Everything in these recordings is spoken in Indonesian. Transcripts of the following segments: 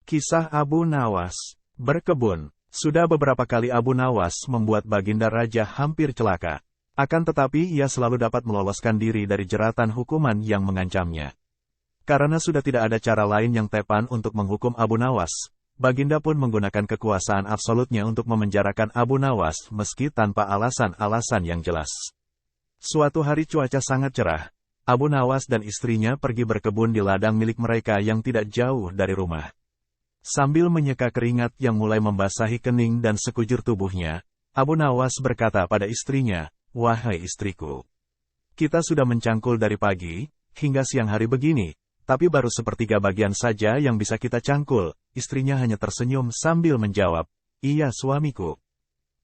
Kisah Abu Nawas. Berkebun. Sudah beberapa kali Abu Nawas membuat Baginda Raja hampir celaka. Akan tetapi ia selalu dapat meloloskan diri dari jeratan hukuman yang mengancamnya. Karena sudah tidak ada cara lain yang tepat untuk menghukum Abu Nawas, Baginda pun menggunakan kekuasaan absolutnya untuk memenjarakan Abu Nawas meski tanpa alasan-alasan yang jelas. Suatu hari cuaca sangat cerah. Abu Nawas dan istrinya pergi berkebun di ladang milik mereka yang tidak jauh dari rumah. Sambil menyeka keringat yang mulai membasahi kening dan sekujur tubuhnya, Abu Nawas berkata pada istrinya, "Wahai istriku, kita sudah mencangkul dari pagi, hingga siang hari begini, tapi baru sepertiga bagian saja yang bisa kita cangkul." Istrinya hanya tersenyum sambil menjawab, "Iya suamiku.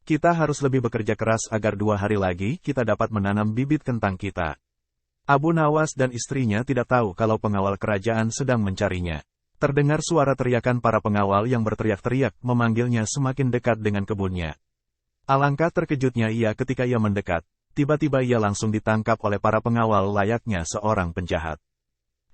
Kita harus lebih bekerja keras agar 2 hari lagi kita dapat menanam bibit kentang kita." Abu Nawas dan istrinya tidak tahu kalau pengawal kerajaan sedang mencarinya. Terdengar suara teriakan para pengawal yang berteriak-teriak memanggilnya semakin dekat dengan kebunnya. Alangkah terkejutnya ia ketika ia mendekat, tiba-tiba ia langsung ditangkap oleh para pengawal layaknya seorang penjahat.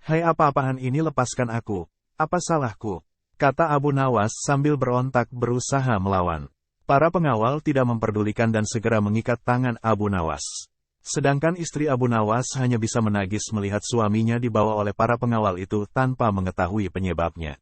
"Hai apa-apaan ini, lepaskan aku, apa salahku?" kata Abu Nawas sambil berontak berusaha melawan. Para pengawal tidak memperdulikan dan segera mengikat tangan Abu Nawas. Sedangkan istri Abu Nawas hanya bisa menangis melihat suaminya dibawa oleh para pengawal itu tanpa mengetahui penyebabnya.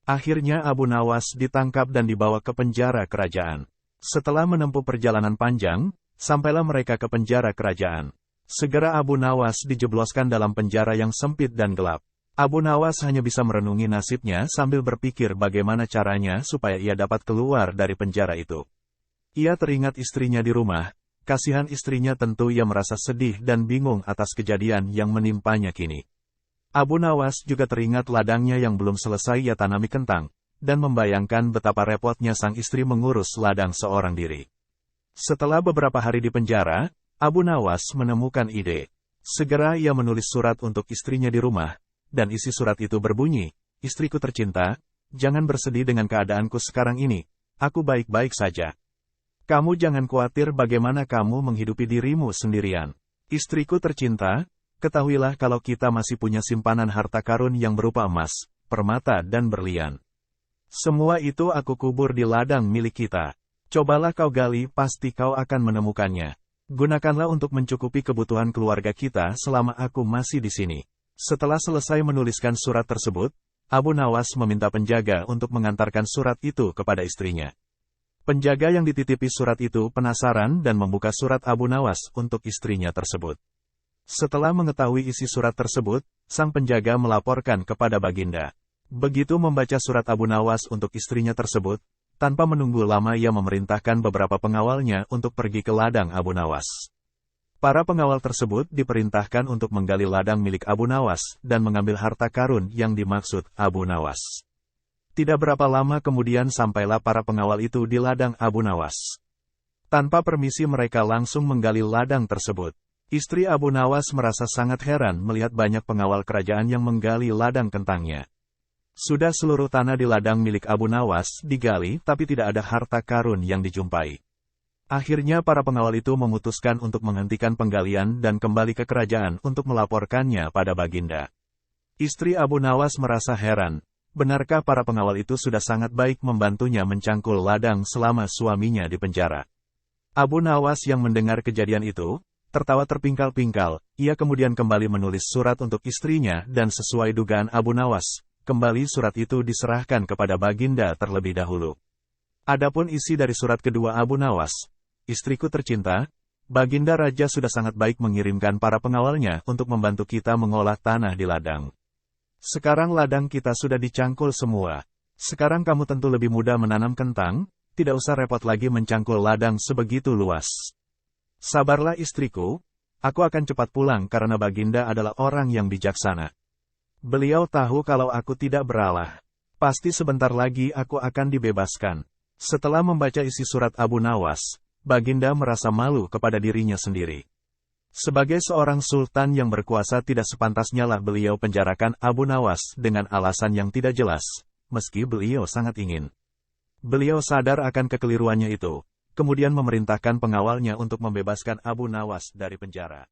Akhirnya Abu Nawas ditangkap dan dibawa ke penjara kerajaan. Setelah menempuh perjalanan panjang, sampailah mereka ke penjara kerajaan. Segera Abu Nawas dijebloskan dalam penjara yang sempit dan gelap. Abu Nawas hanya bisa merenungi nasibnya sambil berpikir bagaimana caranya supaya ia dapat keluar dari penjara itu. Ia teringat istrinya di rumah. Kasihan istrinya, tentu ia merasa sedih dan bingung atas kejadian yang menimpanya kini. Abu Nawas juga teringat ladangnya yang belum selesai ia tanami kentang, dan membayangkan betapa repotnya sang istri mengurus ladang seorang diri. Setelah beberapa hari di penjara, Abu Nawas menemukan ide. Segera ia menulis surat untuk istrinya di rumah, dan isi surat itu berbunyi, "Istriku tercinta, jangan bersedih dengan keadaanku sekarang ini, aku baik-baik saja. Kamu jangan khawatir bagaimana kamu menghidupi dirimu sendirian. Istriku tercinta, ketahuilah kalau kita masih punya simpanan harta karun yang berupa emas, permata dan berlian. Semua itu aku kubur di ladang milik kita. Cobalah kau gali, pasti kau akan menemukannya. Gunakanlah untuk mencukupi kebutuhan keluarga kita selama aku masih di sini." Setelah selesai menuliskan surat tersebut, Abu Nawas meminta penjaga untuk mengantarkan surat itu kepada istrinya. Penjaga yang dititipi surat itu penasaran dan membuka surat Abu Nawas untuk istrinya tersebut. Setelah mengetahui isi surat tersebut, sang penjaga melaporkan kepada Baginda. Begitu membaca surat Abu Nawas untuk istrinya tersebut, tanpa menunggu lama ia memerintahkan beberapa pengawalnya untuk pergi ke ladang Abu Nawas. Para pengawal tersebut diperintahkan untuk menggali ladang milik Abu Nawas dan mengambil harta karun yang dimaksud Abu Nawas. Tidak berapa lama kemudian sampailah para pengawal itu di ladang Abu Nawas. Tanpa permisi mereka langsung menggali ladang tersebut. Istri Abu Nawas merasa sangat heran melihat banyak pengawal kerajaan yang menggali ladang kentangnya. Sudah seluruh tanah di ladang milik Abu Nawas digali tapi tidak ada harta karun yang dijumpai. Akhirnya para pengawal itu memutuskan untuk menghentikan penggalian dan kembali ke kerajaan untuk melaporkannya pada Baginda. Istri Abu Nawas merasa heran. Benarkah para pengawal itu sudah sangat baik membantunya mencangkul ladang selama suaminya di penjara? Abu Nawas yang mendengar kejadian itu, tertawa terpingkal-pingkal. Ia kemudian kembali menulis surat untuk istrinya dan sesuai dugaan Abu Nawas, kembali surat itu diserahkan kepada Baginda terlebih dahulu. Adapun isi dari surat kedua Abu Nawas, "Istriku tercinta, Baginda Raja sudah sangat baik mengirimkan para pengawalnya untuk membantu kita mengolah tanah di ladang. Sekarang ladang kita sudah dicangkul semua. Sekarang kamu tentu lebih mudah menanam kentang, tidak usah repot lagi mencangkul ladang sebegitu luas. Sabarlah istriku, aku akan cepat pulang karena Baginda adalah orang yang bijaksana. Beliau tahu kalau aku tidak beralah. Pasti sebentar lagi aku akan dibebaskan." Setelah membaca isi surat Abu Nawas, Baginda merasa malu kepada dirinya sendiri. Sebagai seorang sultan yang berkuasa tidak sepantasnya lah beliau penjarakan Abu Nawas dengan alasan yang tidak jelas, meski beliau sangat ingin. Beliau sadar akan kekeliruannya itu, kemudian memerintahkan pengawalnya untuk membebaskan Abu Nawas dari penjara.